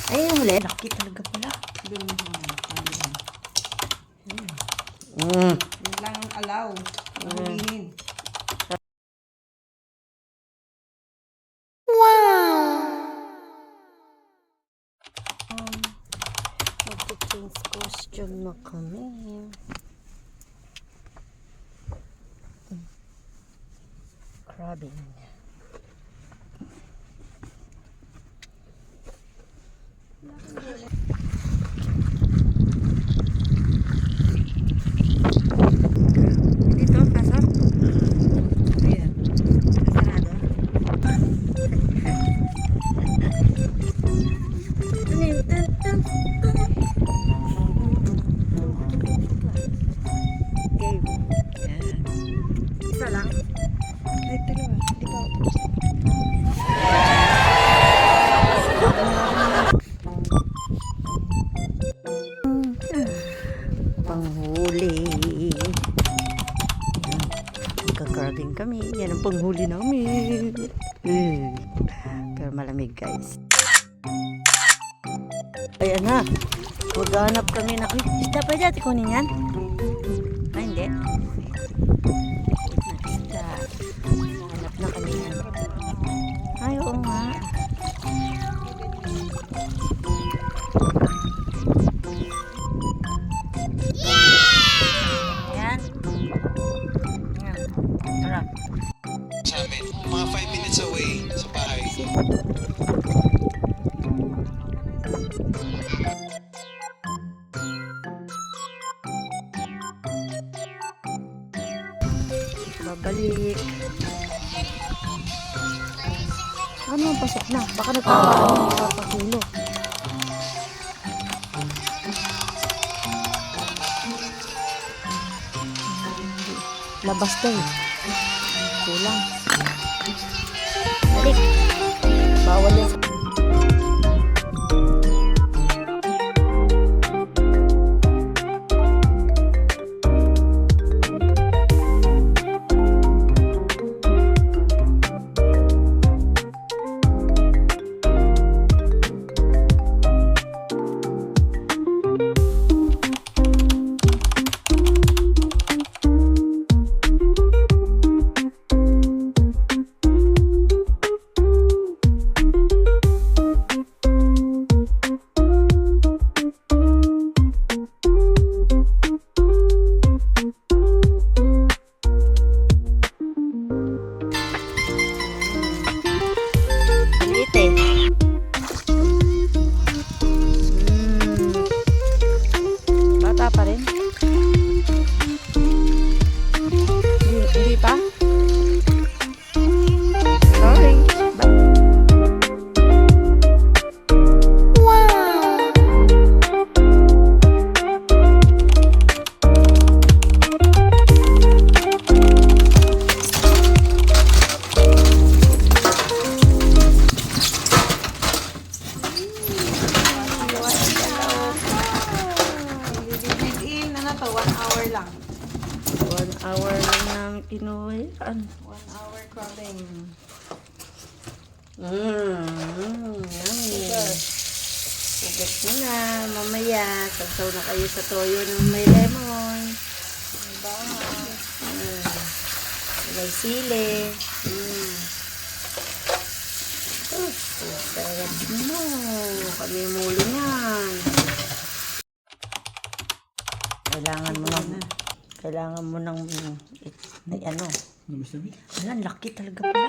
Ay, yung huli. Laki talaga pala. Yun lang ang alaw. Hulihin. Mag-change costume na kami. Crabbing. Dito, pasok. Ayan. Sarado. Game. Ayan. Isa lang. Ay, dalawa. Di ba ako tapos? Panghuli. Magka-crabbing kami. Yan ang panghuli namin. Pero malamig, guys. Ayan na. Maghanap kami na. Uy, isda pa dyan. Kunin yan? Ah, hindi. Isda. Hanap na kami yan. Ay, oo nga. Ayan. Ayan. Tara. Sa amin, mga 5 minutes away sa bahay. Babalik. Ano ang pasok na? Baka nagpapakilo. Labas daw. Kulang. Balik. Bawal yan. Bata pa rin. Hindi pa? Sorry. To 1 hour lang. 1 hour lang namin kinuha yan. 1 hour crabbing. Yummy. Ugat mo na. Mamaya, sagsaw na kayo sa toyo ng may lemon. Diba? May sili. Oh, sarap mo. Kami muli yan. Kailangan mo ng ay ano. Alam, laki talaga pala.